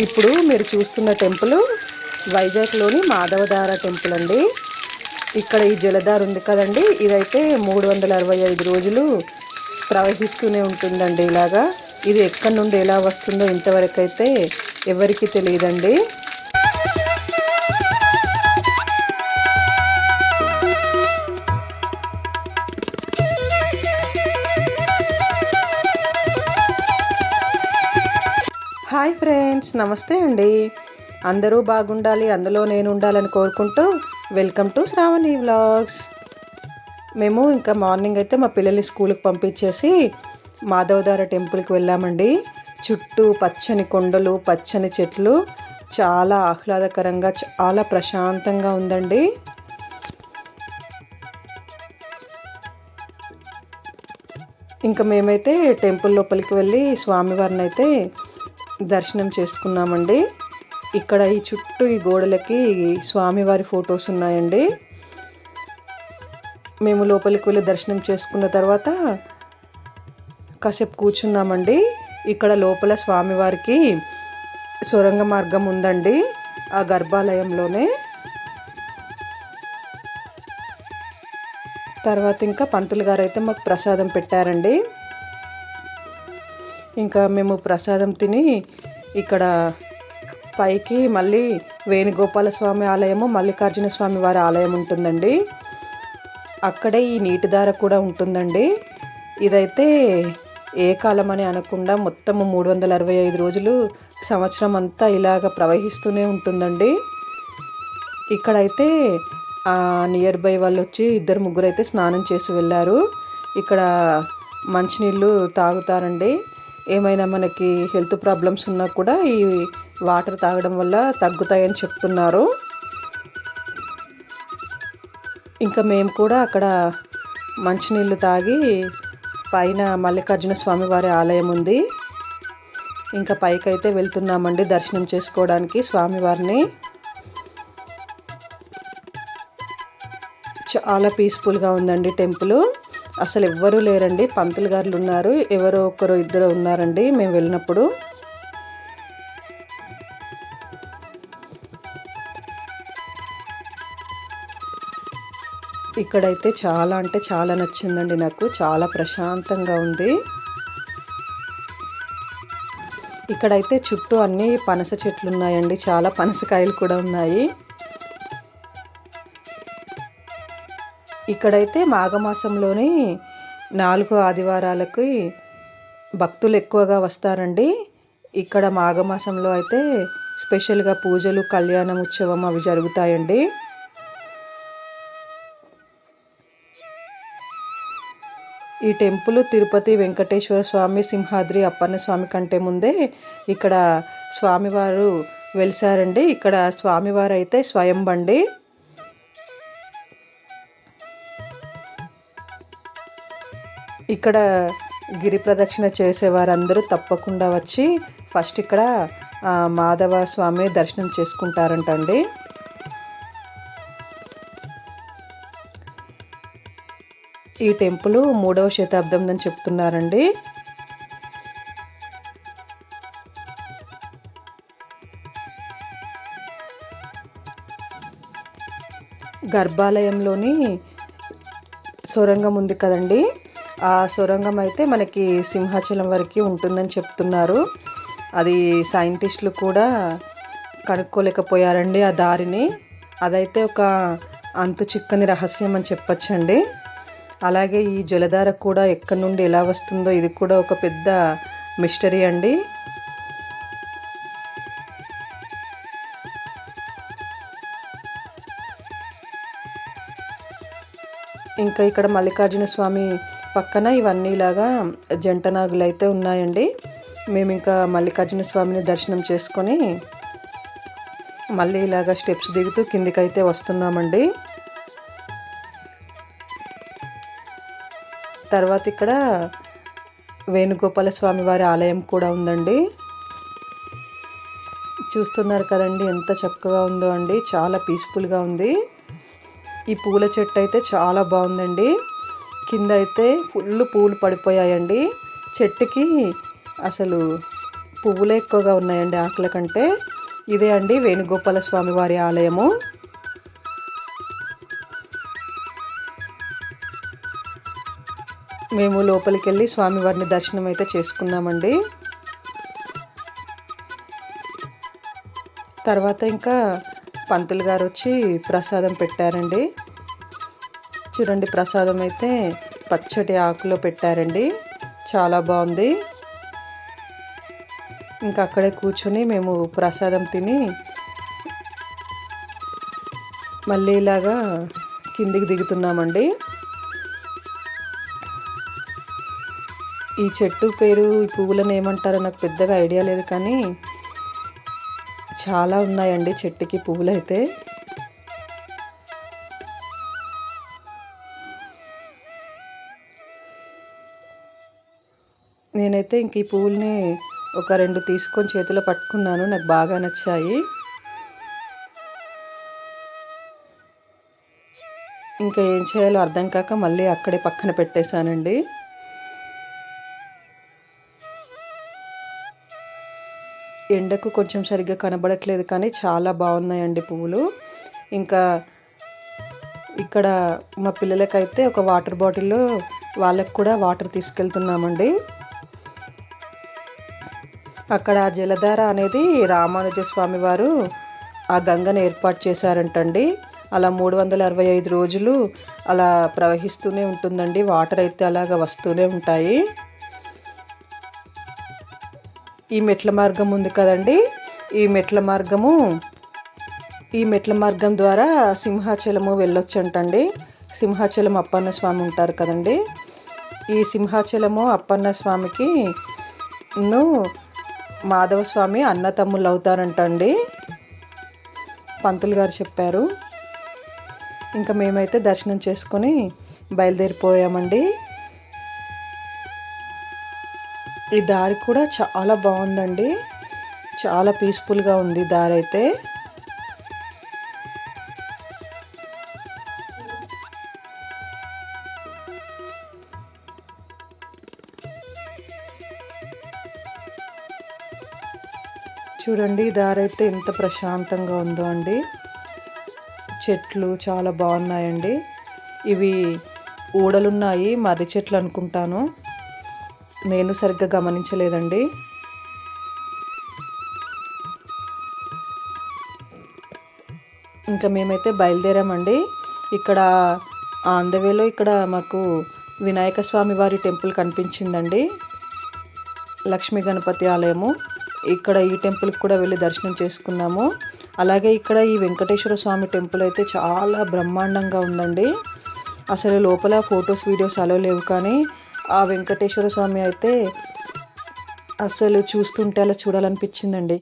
ఇప్పుడు మీరు చూస్తున్న టెంపుల్ వైజాగ్లోని మాధవధార టెంపుల్ అండి. ఇక్కడ ఈ జలధార ఉంది కదండి, ఇదైతే 365 రోజులు ప్రవహిస్తూనే ఉంటుందండి. ఇలాగా ఇది ఎక్కడి నుండి ఎలా వస్తుందో ఇంతవరకు అయితే ఎవరికి తెలియదండి. హాయ్ ఫ్రెండ్స్, నమస్తే అండి. అందరూ బాగుండాలి, అందులో నేను ఉండాలని కోరుకుంటూ వెల్కమ్ టు శ్రావణి వ్లాగ్స్. మేము ఇంకా మార్నింగ్ అయితే మా పిల్లల్ని స్కూల్కి పంపించేసి మాధవధార టెంపుల్కి వెళ్ళామండి. చుట్టూ పచ్చని కొండలు, పచ్చని చెట్లు, చాలా ఆహ్లాదకరంగా, చాలా ప్రశాంతంగా ఉందండి. ఇంకా మేమైతే టెంపుల్ లోపలికి వెళ్ళి స్వామివారిని అయితే దర్శనం చేసుకున్నామండి. ఇక్కడ ఈ చుట్టూ ఈ గోడలకి స్వామివారి ఫొటోస్ ఉన్నాయండి. మేము లోపలికి వెళ్ళి దర్శనం చేసుకున్న తర్వాత కాసేపు కూర్చున్నామండి. ఇక్కడ లోపల స్వామివారికి సొరంగ మార్గం ఉందండి, ఆ గర్భాలయంలోనే. తర్వాత ఇంకా పంతులు గారు అయితే మాకు ప్రసాదం పెట్టారండి. ఇంకా మేము ప్రసాదం తిని ఇక్కడ పైకి మళ్ళీ వేణుగోపాల స్వామి ఆలయము, మల్లికార్జున స్వామి వారి ఆలయం ఉంటుందండి. అక్కడే ఈ నీటి ధార కూడా ఉంటుందండి. ఇదైతే ఏ కాలం అని అనకుండా మొత్తము 365 రోజులు సంవత్సరం అంతా ఇలాగ ప్రవహిస్తూనే ఉంటుందండి. ఇక్కడైతే నియర్ బై వాళ్ళు వచ్చి 2-3 అయితే స్నానం చేసి వెళ్ళారు. ఇక్కడ మంచినీళ్ళు తాగుతారండి. ఏమైనా మనకి హెల్త్ ప్రాబ్లమ్స్ ఉన్నా కూడా ఈ వాటర్ తాగడం వల్ల తగ్గుతాయని చెప్తున్నారు. ఇంకా మేము కూడా అక్కడ మంచినీళ్ళు తాగి పైన మల్లికార్జున స్వామి వారి ఆలయం ఉంది, ఇంకా పైకైతే వెళ్తున్నామండి దర్శనం చేసుకోవడానికి స్వామివారిని. చాలా పీస్ఫుల్గా ఉందండి టెంపుల్. అసలు ఎవ్వరూ లేరండి, పంతులు గారులు ఉన్నారు, ఎవరో ఒకరు ఇద్దరు ఉన్నారండి మేము వెళ్ళినప్పుడు. ఇక్కడైతే చాలా అంటే చాలా నచ్చిందండి నాకు, చాలా ప్రశాంతంగా ఉంది. ఇక్కడైతే చుట్టూ అన్ని పనస చెట్లు ఉన్నాయండి, చాలా పనసకాయలు కూడా ఉన్నాయి. ఇక్కడైతే మాఘమాసంలోని 4 ఆదివారాలకి భక్తులు ఎక్కువగా వస్తారండి. ఇక్కడ మాఘమాసంలో అయితే స్పెషల్గా పూజలు, కళ్యాణం, ఉత్సవం అవి జరుగుతాయండి. ఈ టెంపుల్ తిరుపతి వెంకటేశ్వర స్వామి, సింహాద్రి అప్పన్న స్వామి కంటే ముందే ఇక్కడ స్వామివారు వెలిసారండి. ఇక్కడ స్వామివారు అయితే స్వయం బండి. ఇక్కడ గిరి ప్రదక్షిణ చేసేవారందరూ తప్పకుండా వచ్చి ఫస్ట్ ఇక్కడ మాధవ స్వామి దర్శనం చేసుకుంటారంటండి. ఈ టెంపుల్ 3వ శతాబ్దం అని చెప్తున్నారండి. గర్భాలయంలోని సొరంగం ఉంది కదండి, ఆ సొరంగం అయితే మనకి సింహాచలం వరకు ఉంటుందని చెప్తున్నారు. అది సైంటిస్టులు కూడా కనుక్కోలేకపోయారండి ఆ దారిని. అదైతే ఒక అంతు చిక్కని రహస్యం అని చెప్పచ్చండి. అలాగే ఈ జలధార కూడా ఎక్కడి నుండి ఎలా వస్తుందో ఇది కూడా ఒక పెద్ద మిస్టరీ అండి. ఇంకా ఇక్కడ మల్లికార్జున స్వామి పక్కన ఇవన్నీ ఇలాగా జంట నాగులు అయితే ఉన్నాయండి. మేము ఇంకా మల్లికార్జున స్వామిని దర్శనం చేసుకొని మళ్ళీ ఇలాగ స్టెప్స్ దిగుతూ కిందికైతే వస్తున్నామండి. తర్వాత ఇక్కడ వేణుగోపాల స్వామి వారి ఆలయం కూడా ఉందండి. చూస్తున్నారు కదండి ఎంత చక్కగా ఉందో అండి, చాలా పీస్ఫుల్గా ఉంది. ఈ పూల చెట్టు అయితే చాలా బాగుందండి. కింద అయితే ఫుల్ పూలు పడిపోయాయండి. చెట్టుకి అసలు పువ్వులే ఎక్కువగా ఉన్నాయండి ఆకుల కంటే. ఇదే అండి వేణుగోపాల స్వామి వారి ఆలయము. మేము లోపలికి వెళ్ళి స్వామివారిని దర్శనం అయితే చేసుకున్నామండి. తర్వాత ఇంకా పంతులు గారు వచ్చి ప్రసాదం పెట్టారండి. చూడండి, ప్రసాదం అయితే పచ్చటి ఆకులో పెట్టారండి, చాలా బాగుంది. ఇంకా అక్కడే కూర్చొని మేము ప్రసాదం తిని మళ్ళీ ఇలాగా కిందికి దిగుతున్నామండి. ఈ చెట్టు పేరు, ఈ పువ్వులను ఏమంటారో నాకు పెద్దగా ఐడియా లేదు, కానీ చాలా ఉన్నాయండి చెట్టుకి పువ్వులు అయితే. నేనైతే ఇంక ఈ పువ్వుల్ని ఒక 2 తీసుకొని చేతిలో పట్టుకున్నాను, నాకు బాగా నచ్చాయి. ఇంకా ఏం చేయాలో అర్థం కాక మళ్ళీ అక్కడే పక్కన పెట్టేశానండి. ఎండకు కొంచెం సరిగ్గా కనబడట్లేదు, కానీ చాలా బాగున్నాయండి పువ్వులు. ఇంకా ఇక్కడ మా పిల్లలకైతే ఒక వాటర్ బాటిల్లో వాళ్ళకు కూడా వాటర్ తీసుకెళ్తున్నామండి. అక్కడ జలధార అనేది రామానుజ స్వామి వారు ఆ గంగను ఏర్పాటు చేశారంటండి. అలా 365 రోజులు అలా ప్రవహిస్తూనే ఉంటుందండి. వాటర్ అయితే అలాగ వస్తూనే ఉంటాయి. ఈ మెట్ల మార్గం ఉంది కదండి, ఈ మెట్ల మార్గం ద్వారా సింహాచలము వెళ్ళొచ్చంటండి. సింహాచలం అప్పన్న స్వామి ఉంటారు కదండి, ఈ సింహాచలము అప్పన్న స్వామికి మాధవ స్వామి అన్న తమ్ముళ్ళు అవుతారంటండి, పంతులు గారు చెప్పారు. ఇంకా మేమైతే దర్శనం చేసుకొని బయలుదేరిపోయామండి. ఈ దారి కూడా చాలా బాగుందండి, చాలా పీస్ఫుల్గా ఉంది దారి అయితే. చూడండి, దారి అయితే ఎంత ప్రశాంతంగా ఉందో అండి. చెట్లు చాలా బాగున్నాయండి. ఇవి ఊడలున్నాయి, మర్రి చెట్లు అనుకుంటాను, నేను సరిగ్గా గమనించలేదండి. ఇంకా మేమైతే బయలుదేరామండి. ఇక్కడ ఆన్ ద వేలో ఇక్కడ మాకు వినాయక స్వామి వారి టెంపుల్ కనిపించిందండి, లక్ష్మీ గణపతి ఆలయము. ఇక్కడ ఈ టెంపుల్కి కూడా వెళ్ళి దర్శనం చేసుకున్నాము. అలాగే ఇక్కడ ఈ వెంకటేశ్వర స్వామి టెంపుల్ అయితే చాలా బ్రహ్మాండంగా ఉందండి. అసలు లోపల ఫొటోస్ వీడియోస్ అలో లేవు, కానీ ఆ వెంకటేశ్వర స్వామి అయితే అసలు చూస్తుంటే అలా చూడాలనిపించిందండి.